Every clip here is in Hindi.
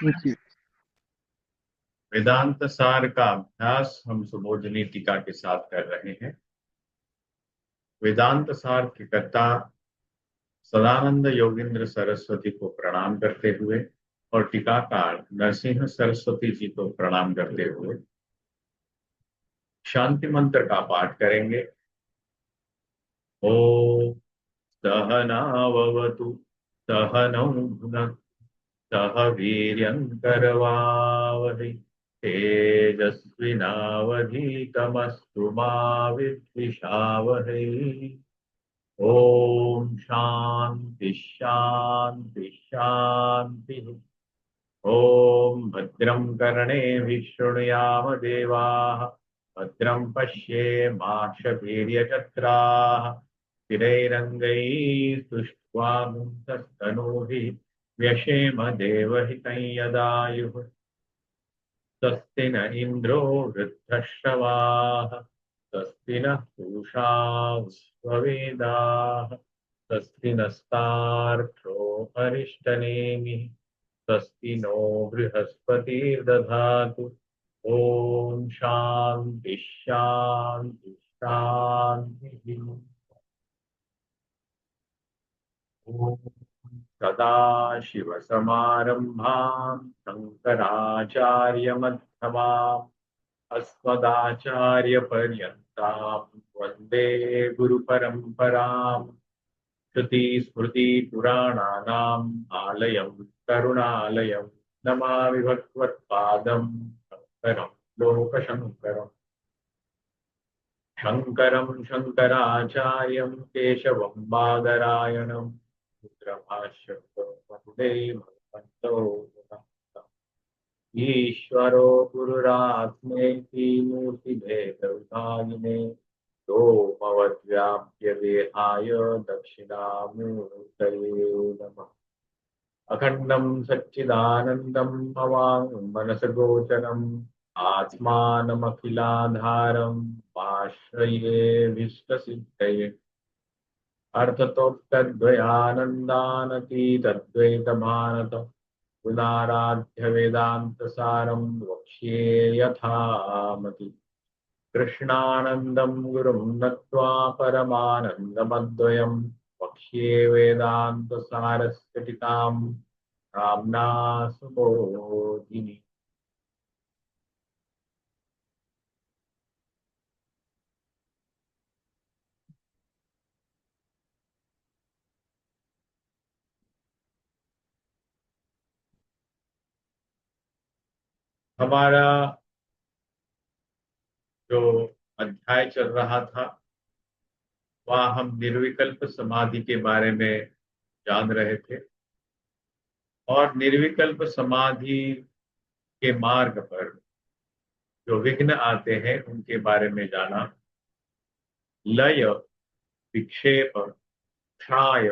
जी। वेदांत सार का अभ्यास हम सुबोधनी टीका के साथ कर रहे हैं। वेदांत सार के कर्ता सदानंद योगींद्र सरस्वती को प्रणाम करते हुए और टीकाकार नरसिंह सरस्वती जी को प्रणाम करते हुए शांति मंत्र का पाठ करेंगे। ओम सहनाववतु सहनौ भुनक्तु सह वीर्यङ्करवावहै तेजस्विनावधीतमस्तु मा विद्विषावहै। ओम शांति शांति शांति। ओम भद्रं कर्णेभिः शृणुयाम देवाः भद्रं पश्येमाक्षभिर्यजत्राः स्थिरैरङ्गैः सुष्ठुवागुंसस्तनूभिः व्यशेम देवहितं यदायुः। स्वस्ति न इन्द्रो वृद्धश्रवाः स्वस्ति नः पूषा विश्ववेदाः स्वस्ति नस्तार्क्ष्यो अरिष्टनेमिः स्वस्ति नो बृहस्पतिर्दधातु। ओम शांति शांति शांति। ओम सदाशिवसमारम्भां शङ्कराचार्यमध्यमाम् अस्मदाचार्यपर्यन्तां वन्दे गुरुपरम्पराम्। श्रुतिस्मृतिपुराणानाम् आलयं करुणालयं नमामि भगवत्पादं शङ्करं लोकशङ्करम्। शङ्करं शङ्कराचार्यं केशवं बादरायणं रुद्रभाष्यं वन्दे भगवन्तो पुनः। ईश्वरो गुरुरात्मेति मूर्तिभेदविभागिने व्योमवद्व्याप्य देहाय दक्षिणामूर्तये नमः। अखण्डं सच्चिदानन्दम् अवाङ्मनसगोचरम् आत्मानमखिलाधारम् आश्रये भीष्टसिद्धये। अर्थतोक्तद्वयानन्दानतीतद्वैतभारत पुनाराध्य वेदान्तसारं वक्ष्ये यथामति। कृष्णानन्दं गुरुं नत्वा परमानन्दमद्वयं वक्ष्ये वेदान्तसारस्य टीकां राम्ना सुबोधिनी। हमारा जो अध्याय चल रहा था वह हम निर्विकल्प समाधि के बारे में जान रहे थे और निर्विकल्प समाधि के मार्ग पर जो विघ्न आते हैं उनके बारे में जाना। लय, विक्षेप, क्षाय,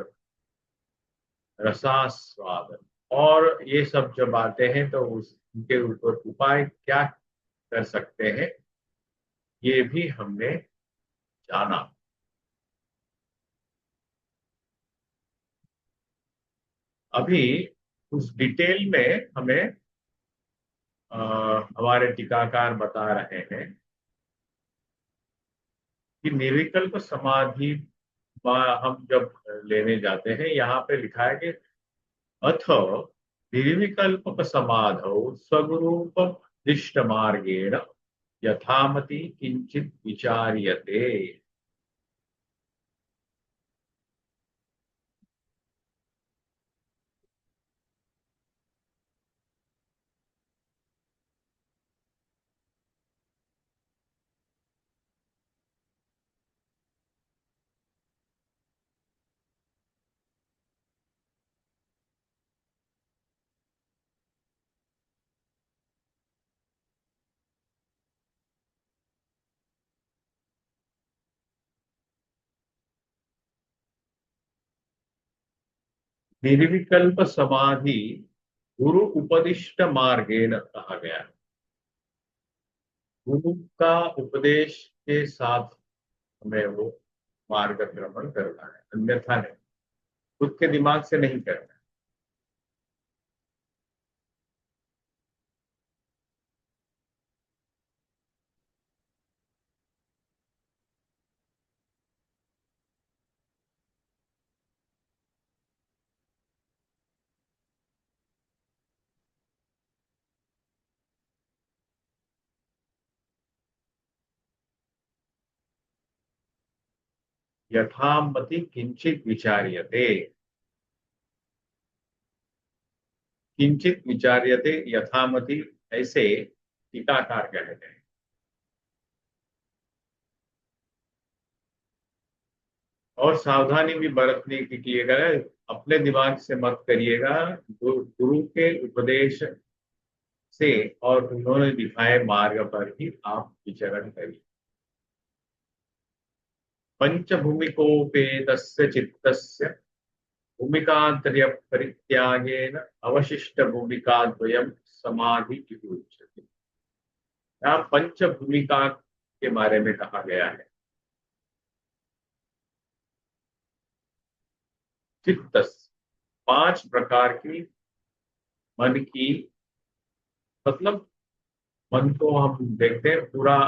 रसास्वादन और ये सब जब आते हैं तो उनके ऊपर उपाय क्या कर सकते हैं ये भी हमने जाना। अभी उस डिटेल में हमें हमारे टीकाकार बता रहे हैं कि निर्विकल्प समाधि हम जब लेने जाते हैं यहाँ पे लिखा है कि अथ निर्विकल्प समाधौ स्वरूप दिष्ट मार्गेण यथामति किंचित विचार्यते। निर्विकल्प समाधि गुरु उपदिष्ट मार्गेण कहा गया है। गुरु का उपदेश के साथ हमें वो मार्गक्रमण करना है, अन्यथा नहीं, खुद के दिमाग से नहीं करना है। यथामति किंचित विचार्यते। किंचित विचार्यते यथामति, ऐसे टीकाकार कहते हैं। और सावधानी भी बरतने की कीजिएगा, अपने दिमाग से मत करिएगा, गुरु के उपदेश से और उन्होंने दिखाए मार्ग पर ही आप विचरण करिए। पंचभूमिकोपेतस्य चित्तस्य भूमिकात्रय परित्यागेन अवशिष्ट भूमिकाद्वयम् समाधि इति उच्यते। यहाँ पंच भूमिका के बारे में कहा गया है। चित्त, पांच प्रकार की मन की, मतलब मन को हम देखते हैं पूरा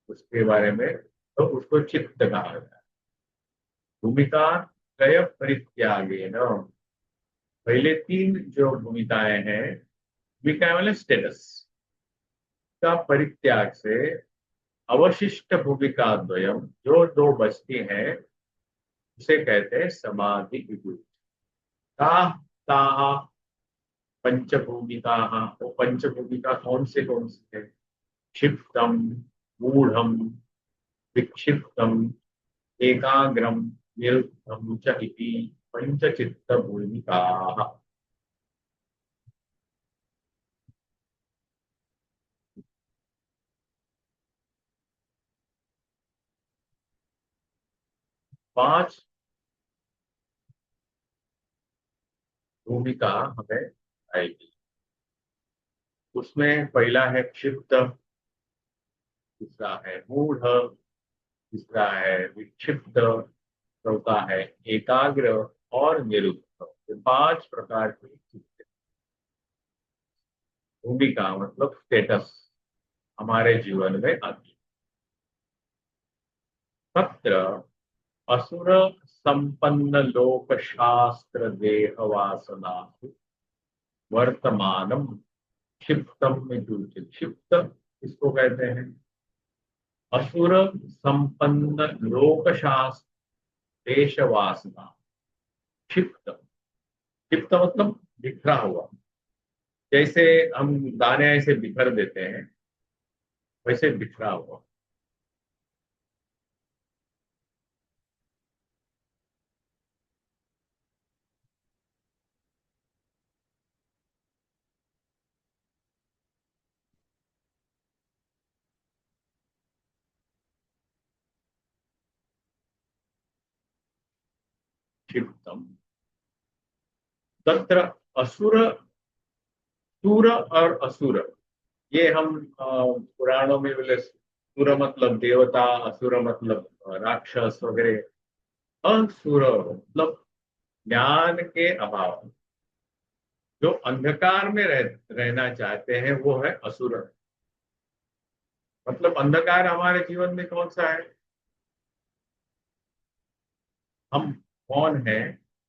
उसके बारे में, तो उसको चित्त कहा जाता है। भूमिका त्रय परित्यागेन, पहले तीन जो भूमिकाएं हैं, भूमिका मतलब स्टेटस का परित्याग से अवशिष्ट भूमिका द्वयम, जो दो बचती हैं, उसे कहते हैं समाधि विभूति। ताः ताः पंचभूमिका, वो पंचभूमिका कौन से है? क्षिप्तम, मूढ़म, विक्षिप्तम, एकाग्रम, निरुद्धम च इति पंचचित्त भूमिकाः। पांच भूमिका हमें आएगी। उसमें पहला है क्षिप्त, दूसरा है मूढ़, तीसरा है विक्षिप्त, चौथा है एकाग्र और निरुद्ध। ये पांच प्रकार की भूमिका मतलब स्टेटस हमारे जीवन में आती है। तत्र असुर संपन्न लोक शास्त्र देह वासना वर्तमानम क्षिप्तम में जुड़ते। क्षिप्त इसको कहते हैं असुर संपन्न लोक शास्त्र देश वासना। क्षिप्त, क्षिप्त मतलब बिखरा हुआ, जैसे हम दाने ऐसे बिखर देते हैं, वैसे बिखरा हुआ। क्षिप्तम तत्र असुर, सूर और असुर, ये हम पुराणों में बोले, सुर मतलब देवता, असुर मतलब राक्षस वगैरह। असुर मतलब ज्ञान के अभाव, जो अंधकार में रहना चाहते हैं, वो है असुर। मतलब अंधकार हमारे जीवन में कौन सा है? हम कौन है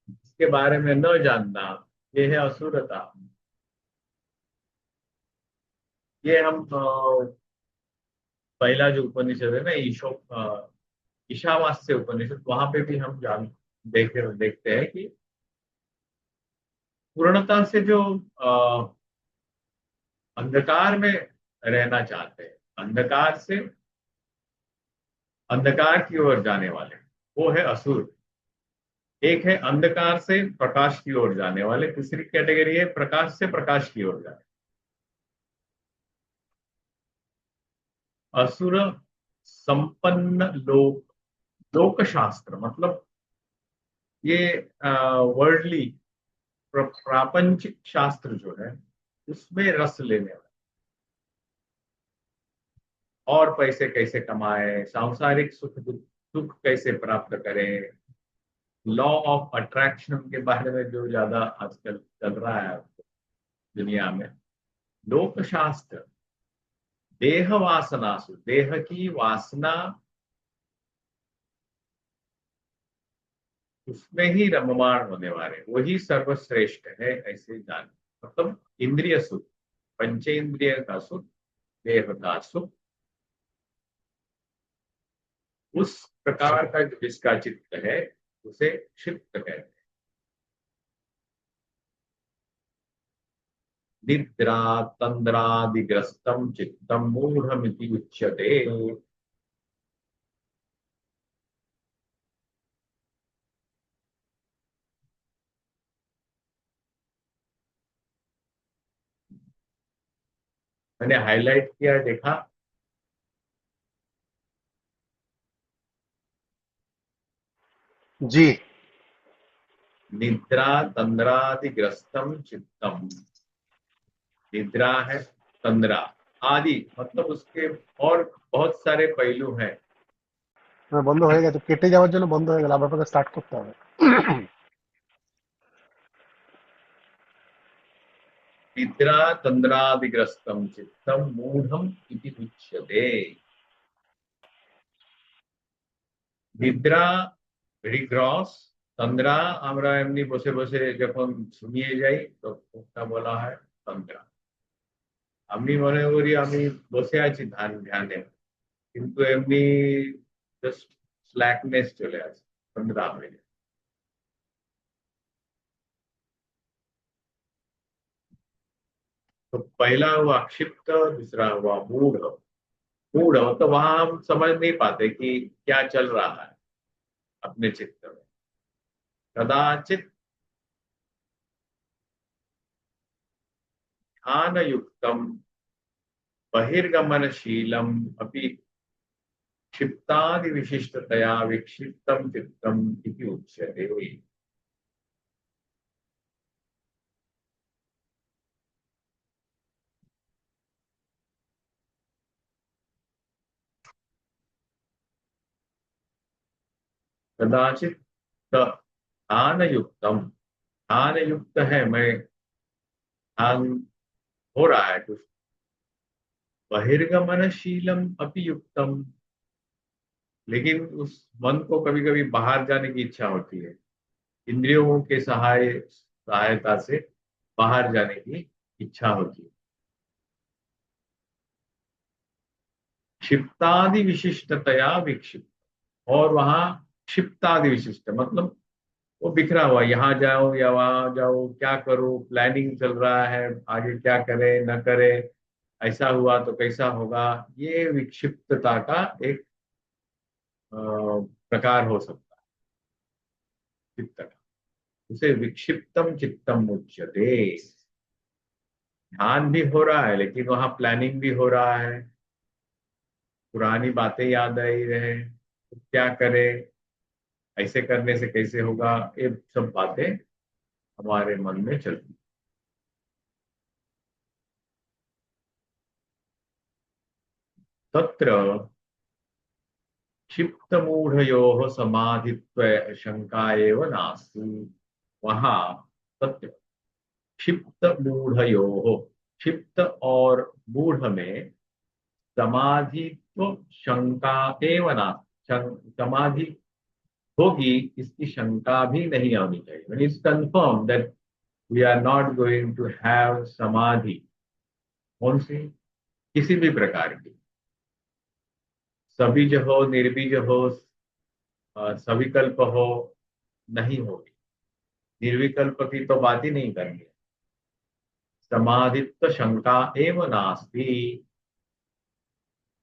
इसके बारे में न जानना, ये है असुरता। ये हम पहला जो उपनिषद है ना, ईशावास्य उपनिषद, वहां पे भी हम देखते हैं कि पूर्णता से जो अंधकार में रहना चाहते हैं, अंधकार से अंधकार की ओर जाने वाले, वो है असुर। एक है अंधकार से प्रकाश की ओर जाने वाले, तीसरी कैटेगरी है प्रकाश से प्रकाश की ओर जाने। असुर संपन्न लोक शास्त्र मतलब ये वर्ल्डली प्रापंचिक शास्त्र जो है, उसमें रस लेने वाले, और पैसे कैसे कमाए, सांसारिक सुख कैसे प्राप्त करें, लॉ ऑफ अट्रैक्शन के बारे में जो ज्यादा आजकल चल रहा है दुनिया में। लोक शास्त्र देह वासना से, देह की वासना, उसमें ही रममाण होने वाले वही सर्वश्रेष्ठ है, ऐसे जान। मतलब इंद्रिय सुख, पंचेंद्रिय का सुख, देह का सुख, उस प्रकार का जिसका चित्त है उसे क्षिप्त कहते हैं। निद्रा तंद्रादिग्रस्तम चित्तम मूढ़मिति उच्यते। मैंने हाईलाइट किया, देखा? जी। निद्रा तंद्रादिग्रस्तम चित्तम। निद्रा है, तंद्रा आदि, मतलब उसके और बहुत सारे पहलू हैं। বন্ধ হয়ে গেছে, কেটে যাওয়ার জন্য বন্ধ হয়ে গেল, আবার আপনাকে স্টার্ট করতে হবে। निद्रा तंद्रादिग्रस्तम चित्तम मूढ़म इति उच्यते। নিদ্রা ভেরি গ্রস, তন্দ্রা আমরা এমনি বসে বসে যখন ঘুমিয়ে যাই তো ওটা বলা হয় তন্দ্রা। আমি মনে করি আমি বসে আছি ধ্যানে, কিন্তু এমনি জাস্ট স্ল্যাকনেস চলে আসে, তন্দ্রা হয়ে যায়। तो पहला हुआ क्षिप्त, दूसरा हुआ मूढ़। मूढ़ तो वहां हम समझ नहीं पाते कि क्या चल रहा है अपने चित्त में। कदाचित ध्यान युक्तम बहिर्गमनशीलम अपि क्षिप्तादि विशिष्टतया विक्षिप्तम चित्तम इति उच्यते। कदाचित ध्यान युक्तम, ध्यान युक्त है मैं, ध्यान हो रहा है कुछ। बहिर्गमनशीलम अपि युक्तम, लेकिन उस मन को कभी कभी बाहर जाने की इच्छा होती है, इंद्रियों के सहायता से बाहर जाने की इच्छा होती है। क्षिप्तादि विशिष्टतया विक्षिप्त, और वहां क्षिप्तादि विशिष्ट मतलब वो बिखरा हुआ, यहाँ जाओ या वहां जाओ, क्या करो, प्लानिंग चल रहा है, आगे क्या करे न करे, ऐसा हुआ तो कैसा होगा, ये विक्षिप्तता का एक प्रकार हो सकता है चित्त का। उसे विक्षिप्तम चित्तम उच्यते। ध्यान भी हो रहा है लेकिन वहां प्लानिंग भी हो रहा है, पुरानी बातें याद आई रहे, तो क्या करे, ऐसे करने से कैसे होगा, ये सब बातें हमारे मन में चलती। तत्र क्षिप्तमूढ़योः समाधित्व शंका एव नास्ति। वहां सत्य, क्षिप्त मूढ़योः, क्षिप्त और मूढ़ में समाधित्व शंका एव नास्ति। समाधि होगी इसकी शंका भी नहीं आनी चाहिए। It's confirm that we are not going to have समाधि। कौन सी? किसी भी प्रकार की, सभी जो हो, निर्बीज हो, सविकल्प हो, नहीं होगी। निर्विकल्प की तो बात ही नहीं करेंगे। समाधित्व शंका एव नास्ति,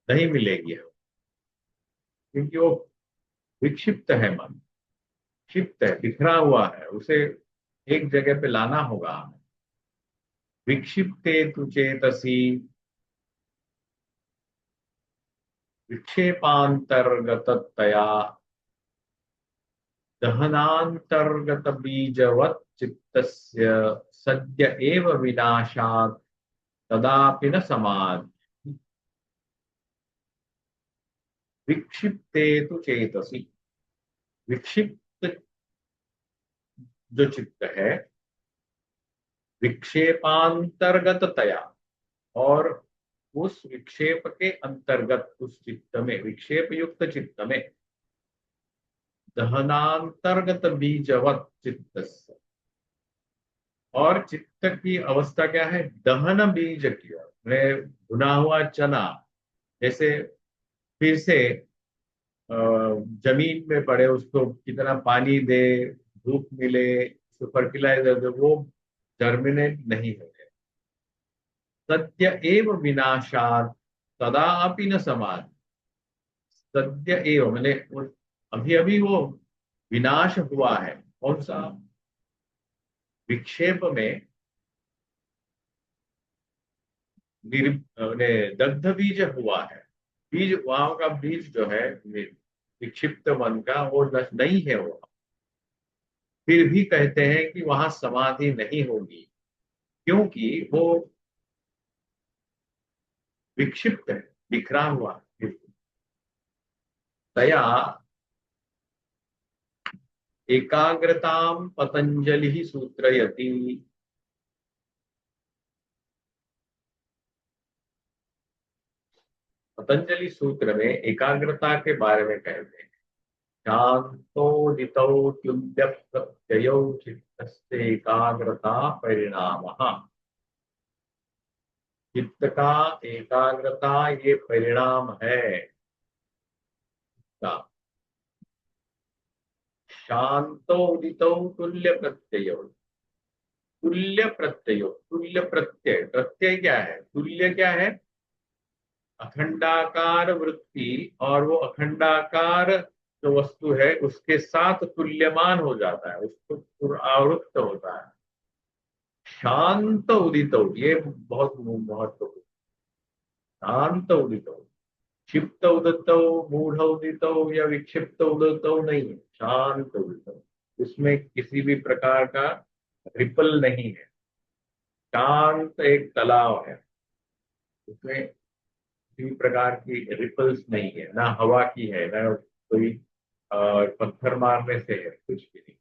नहीं मिलेगी हमें, क्योंकि वो विक्षिप्त है, मन क्षिप्त है, बिखरा हुआ है, उसे एक जगह पे लाना होगा हमें। विक्षिप्ते तु चेतसी विक्षेपांतर्गततया दहनांतर्गत बीजवत् चित्तस्य सद्य एव विनाशात् तदापि न समाधि। विक्षिप्ते तु चेतसी, विक्षिप्त जो चित्त है, विक्षेपांतर्गततया, और उस विक्षेप के अंतर्गत उस चित्त में, विक्षेप युक्त चित्त में, दहनांतर्गत बीजवत चित्त, और चित्त की अवस्था क्या है, दहन बीज की, भुना हुआ चना जैसे फिर से जमीन में पड़े, उसको कितना पानी दे, धूप मिले, उसको फर्टिलाइजर दे, वो जर्मिनेट नहीं होते। सत्य एव विनाशात तदा अपि न समाज। सत्य एव मैंने अभी अभी वो विनाश हुआ है, कौन सा? विक्षेप में दग्ध बीज हुआ है। बीज, वहां का बीज जो है विक्षिप्त मन का, वो नष्ट नहीं है वो। फिर भी कहते हैं कि वहां समाधि नहीं होगी, क्योंकि वो विक्षिप्त है, बिखरा हुआ है। तया एकाग्रताम पतंजलि सूत्रयति। पतंजलि सूत्र में एकाग्रता के बारे में कहते हैं, शांतोदितौ त्युद्य प्रत्ययौ चित्तस्य एकाग्रता परिणामः। चित्त का एकाग्रता ये परिणाम है। का शांतोदितौ तुल्य प्रत्ययो। तुल्य प्रत्ययो, तुल्य प्रत्यय, प्रत्यय क्या है? तुल्य क्या है? अखंडाकार वृत्ति, और वो अखंडाकार जो वस्तु है उसके साथ तुल्यमान हो जाता है, उसको आवृत्त होता है। शांत उदित, ये बहुत महत्वपूर्ण। शांत उदित, क्षिप्त उदित, मूढ़ उदित या विक्षिप्त उदित नहीं है, शांत उदित। उसमें किसी भी प्रकार का रिपल नहीं है। शांत एक तालाब है, उसमें किसी भी प्रकार की रिपल्स नहीं है, ना हवा की है, ना कोई पत्थर मारने से है, कुछ भी नहीं।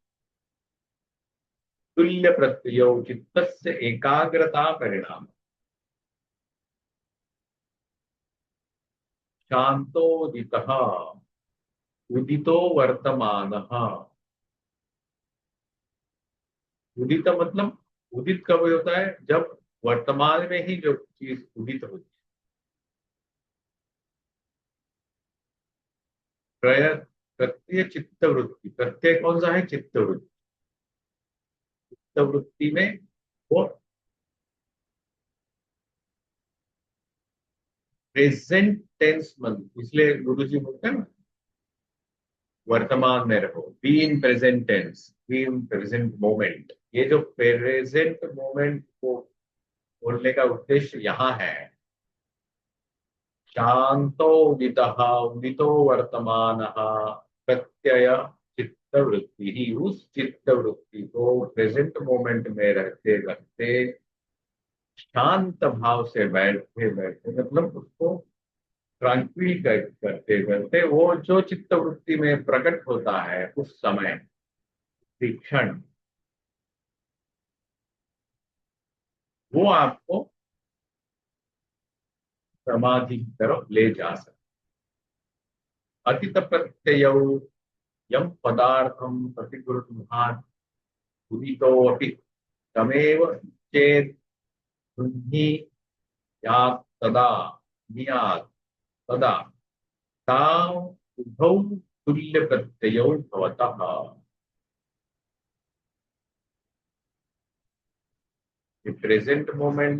तुल्य प्रत्ययो चित्तस्य एकाग्रता परिणाम। शांतोदितः उदितो वर्तमानः। उदित मतलब, उदित कब होता है? जब वर्तमान में ही जो चीज उदित होती है। प्रत्यय चित्त वृत्ति, प्रत्यय कौन सा है? चित्त वृत्ति। चित्त वृत्ति में वो प्रेजेंट टेंस मन, इसलिए गुरु जी बोलते हैं ना, वर्तमान में रहो, be in present tense, be in present moment. ये जो प्रेजेंट मोमेंट को बोलने का उद्देश्य यहाँ है। शांतो उदितः उदितो वर्तमानः प्रत्यय चित्त वृत्ति ही, उस चित्त वृत्ति को प्रेजेंट मोमेंट में रहते रहते, शांत भाव से बैठते बैठते, मतलब उसको ट्रांक्विल करते करते, वो जो चित्त वृत्ति में प्रकट होता है उस समय, क्षण, वो आपको समाधि की तरफ ले जा सकता। अतित प्रत्यय यम पदार्थम प्रतिगृह्णात् उदितोऽपि तमेव चेत् गृह्णी यात् तदा नियात् तदा ताव उभौ तुल्य प्रत्ययौ भवतः। प्रेजेंट मोमेंट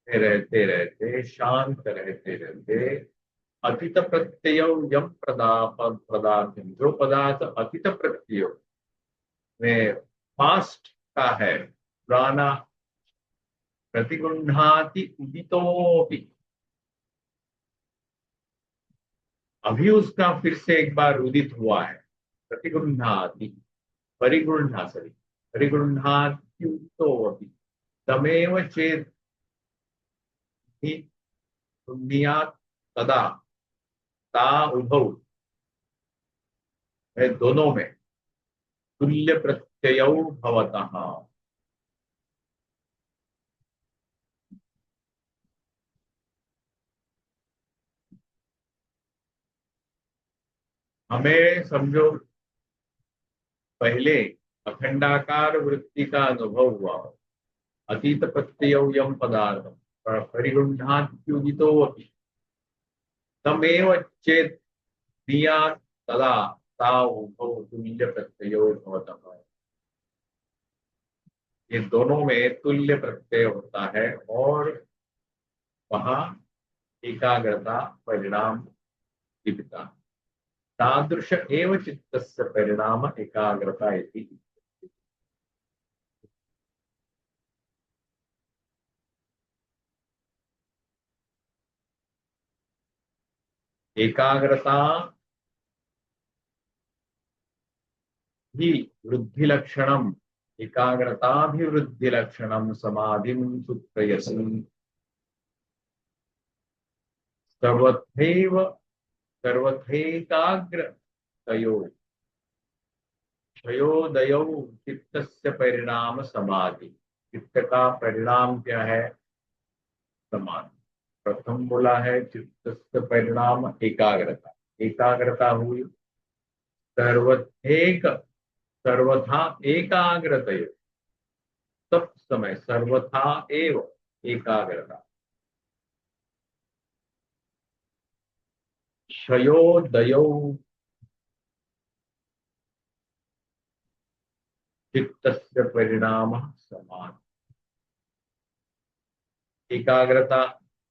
में रहते रहते, शांत रहते रहते, अतीत प्रत्यय यम पदार्थ, जो पदार्थ अतीत प्रत्यय में पास्ट का है, पुराना, प्रतिगुणाति उदितोपि, अभी उसका फिर से एक बार उदित हुआ है। प्रतिगुणाति, परिगुणा सॉरी, परिगुणाति उदितोपि तमेव चेत ही पुण्यात् तदा ता उभौ, दोनों में तुल्य प्रत्ययौ भवतः। हमें समझो, पहले अखंडाकार वृत्ति का अनुभव हुआ, अतीत प्रत्यय यम पदार्थ परिगुणात्युदितो तमेव चेत क्रिया तदा तावुभौ तुल्य प्रत्ययो भवतः। ये दोनों में तुल्य प्रत्यय होता है और वहां एकाग्रता परिणाम दीपिका। तादृश एव चित्तस्य परिणाम एकाग्रता इति। एकाग्रता भी वृद्धि लक्षणम, एकाग्रताभिवृद्धि लक्षणम समाधिं सुप्रयसि सर्वथैव सर्वथैकाग्र तयो क्षयोदयौ चित्तस्य परिणाम समाधि। चित्त का परिणाम क्या है? समाधि। प्रथम बोला है चित्तस्य परिणाम एकाग्रता, एकाग्रता हुई सर्वथेक सर्वथा एकाग्रतयो, सब समय सर्वथा एव एकाग्रता। क्षयोदयौ चित्तस्य परिणाम समाधि। एकाग्रता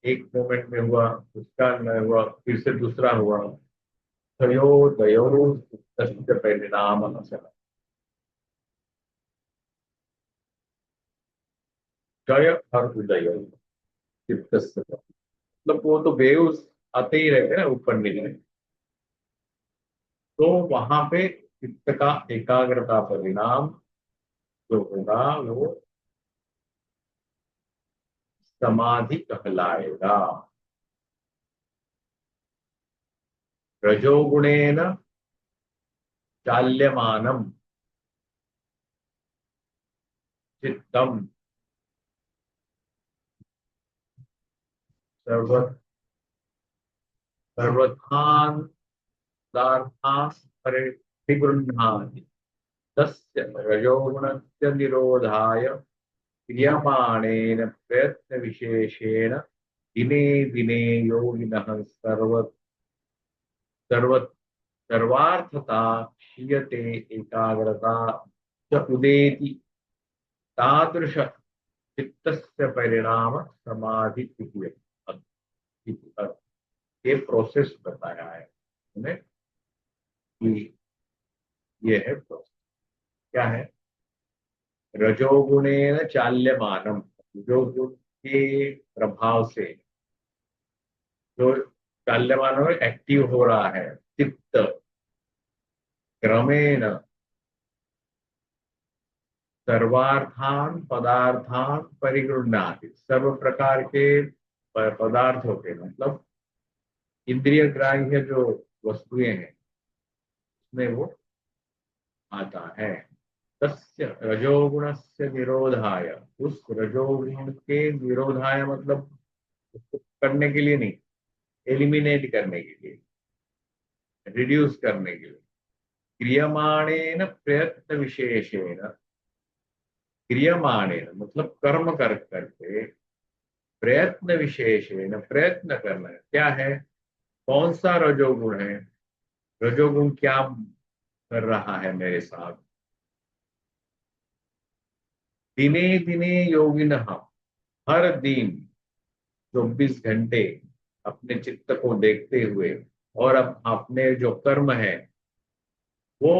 एक मोमेंट में हुआ, उसका न हुआ, फिर से दूसरा हुआ। क्षयोदयौ चित्तस्य परिणाम समाधि। क्षय और उदय चित्तस्य, मतलब वो तो वेव्स आते ही रहते हैं ना ऊपर नीचे। तो वहां पे चित्त का एकाग्रता परिणाम जो होगा वो समाधि कहलाएगा। रजोगुणेन चाल्यमानम चित्तम सर्व सर्वथान पदार्थान् परिगृह्णाति। तस्य रजोगुणस्य निरोधाय क्रियमाणेन प्रयत्न विशेषेण दिने दिने योगिनः सर्व सर्वार्थता क्षीयते एकाग्रता च उदेति। तादृश चित्तस्य परिणाम समाधि इति अर्थ। ये प्रोसेस बताया है उन्हें कि ये है प्रोसेस। क्या है? रजोगुणेन चाल्यमानम, रजोगुण के प्रभाव से जो चाल्यमान हो, एक्टिव हो रहा है चित्त, क्रमेण सर्वार्थान पदार्थान परिगृह्णाति। सर्व प्रकार के पदार्थ होते हैं, मतलब इंद्रिय ग्राह्य जो वस्तुएं हैं उसमें वो आता है। तस्य रजोगुणस्य निरोधाय, उस रजोगुण के निरोधाय मतलब उसको करने के लिए नहीं, एलिमिनेट करने के लिए, रिड्यूस करने के लिए। क्रियमाणेन प्रयत्न विशेषेण, क्रियमाणेन मतलब कर्म कर करके, प्रयत्न विशेषेण प्रयत्न करना है। क्या है? कौन सा रजोगुण है? रजोगुण क्या कर रहा है मेरे साथ? दिने दिने योगिन, हर दिन 24 घंटे अपने चित्त को देखते हुए और अब अपने जो कर्म है वो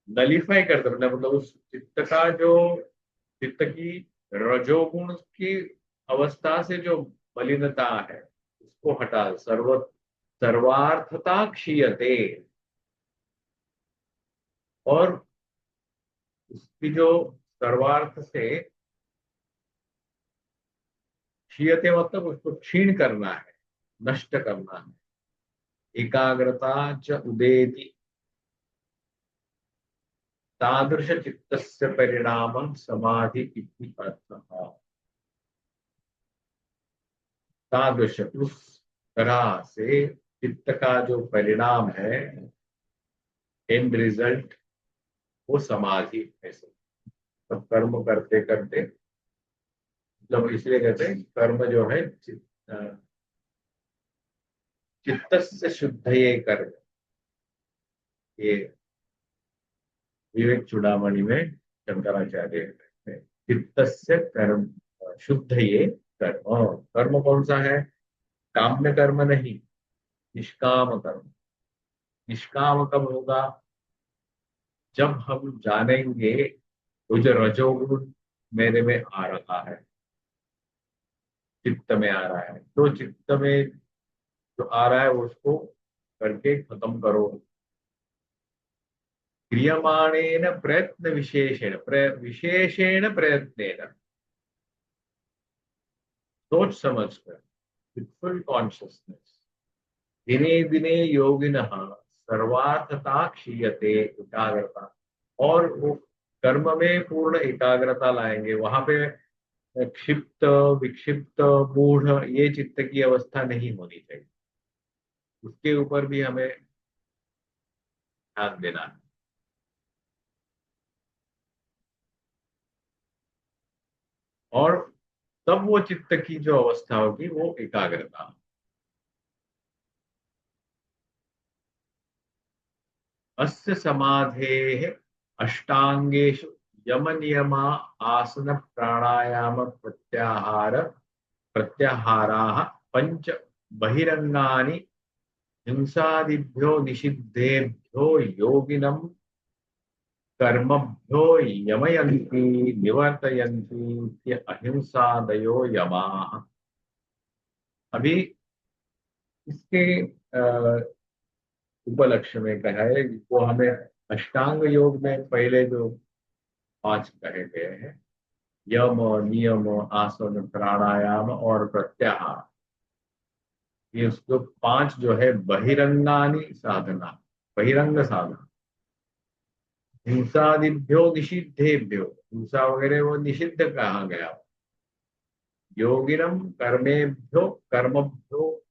नलीफाई करते, मतलब उस चित्त का जो चित्त की रजोगुण की अवस्था से जो मलिनता है उसको हटा, सर्वार्थता क्षीयते, और उसकी जो सर्वार्थ से क्षीयते मतलब उसको क्षीण करना है, नष्ट करना है। एकाग्रता च उदेति। तादृश चित्तस्य परिणामं समाधि इति अर्थः। तादृश उस तरह से चित्त का जो परिणाम है, एंड रिजल्ट, वो समाधि है। सब कर्म करते करते, मतलब इसलिए कहते हैं कर्म जो है चित्तस्य शुद्धये कर्म, ये विवेक चूड़ामणि में शंकराचार्य कहते हैं। चित्तस्य कर्म शुद्धये कर्म, कर्म कौन सा है? काम्य कर्म नहीं, निष्काम कर्म। निष्काम कब होगा? जब हम जानेंगे वो जो रजोगुण मेरे में आ रहा है, चित्त में आ रहा है, तो चित्त में जो आ रहा है उसको करके खत्म करो। क्रियमाणेन प्रयत्न विशेषेण, विशेषेण प्रयत्नेन, सोच समझ कर, विथ फुल कॉन्शियसनेस, दिने दिने योगिनः सर्वार्थता क्षीयते, एकाग्रता। और वो कर्म में पूर्ण एकाग्रता लाएंगे, वहां पे क्षिप्त, विक्षिप्त, मूढ़, ये चित्त की अवस्था नहीं होनी चाहिए। उसके ऊपर भी हमें ध्यान देना है। और तब वो चित्त की जो अवस्था होगी वो एकाग्रता। अस्य समाधेः अष्टांगेषु यम नियमा आसन प्राणायाम प्रत्याहार प्रत्याहाराः पंच बहिरंगानि हिंसादिभ्यो निषिद्धेभ्यो योगिनं कर्मभ्यो यमयन्ति निवर्तयन्ति इत्य अहिंसादयो यमाः। अभी इसके उपलक्ष्य में कहा है, वो हमें अष्टांग योग में पहले जो पांच कहे गए हैं, यम, नियम, आसन, प्राणायाम और प्रत्याहार, ये उसको पांच जो है बहिरंगानी साधना, बहिरंग साधना। हिंसादिभ्यो निषिद्धेभ्यो, हिंसा वगैरह वो निषिद्ध कहा गया। योगिनम कर्मेभ्यो कर्मभ्यो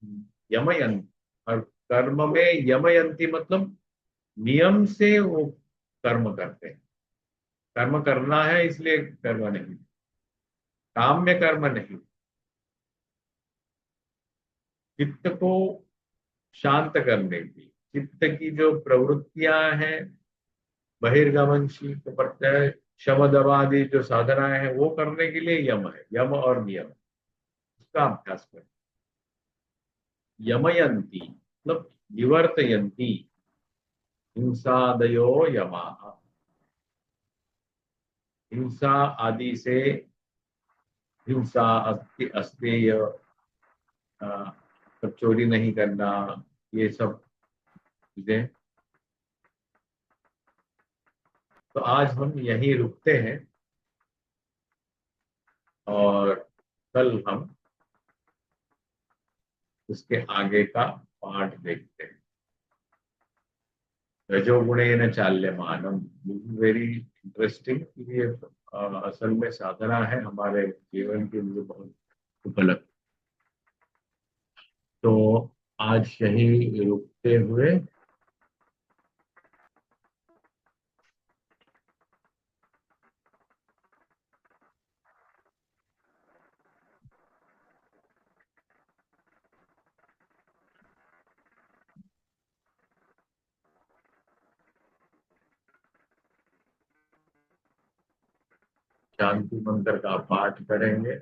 यमयंती, और कर्म में यमयंती मतलब नियम से वो कर्म करते हैं। कर्म करना है इसलिए कर्म नहीं, काम में कर्म नहीं। चित्त को शांत करने की, चित्त की जो प्रवृत्तियां हैं बहिर्गमनशील प्रत्यय शमद आदि जो साधनाएं हैं वो करने के लिए यम है, यम और नियम, उसका अभ्यास करें। यमयंती मतलब निवर्तयंती, हिंसादयो यमा, हिंसा आदि से, हिंसा, अस्तेय, चोरी नहीं करना, ये सब चीजें। तो आज हम यहीं रुकते हैं और कल हम उसके आगे का पाठ देखते हैं। रजोगुणेन चाल्यमानम, वेरी इंटरेस्टिंग। ये असल में साधना है हमारे जीवन के लिए बहुत उपलब्ध। तो आज यहीं रुकते हुए शांति मंत्र का पाठ करेंगे।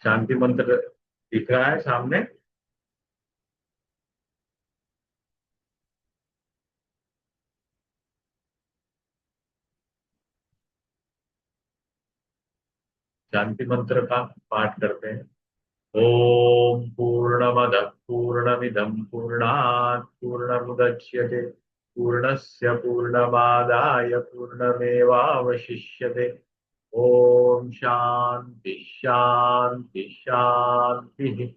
शांति मंत्र दिख रहा है सामने? शांति मंत्र का पाठ करते हैं। ओम पूर्णमद पूर्णमिदं पूर्णात् पूर्णमुदच्यते पूर्णस्य पूर्णमादाय पूर्णमेवावशिष्यते। ओम शांति शांति शांति।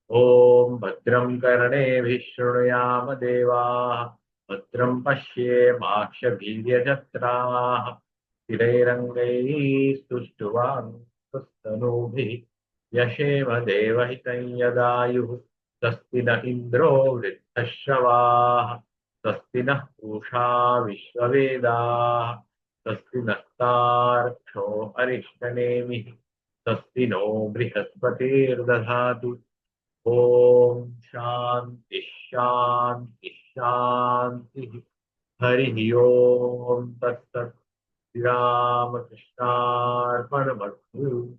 ओम भद्रं कर्णेभिः शृणुयाम देवाः, भद्रं पश्येमाक्षभिर्यजत्राः, स्थिरैरङ्गैः स्तुष्ट्वांस्तनूभिः यशेम देवहितं यदायुः। स्वस्ति न इन्द्रो वृद्धश्रवाः, स्वस्ति नः पूषा विश्ववेदाः, स्वस्ति नस्तार्क्ष्यो अरिष्टनेमिः। स्वस्ति नो बृहस्पतिर्दधातु। ओम शांति शांति शांति। हरि ओम तत्सत्। श्री राम कृष्णार्पणमस्तु।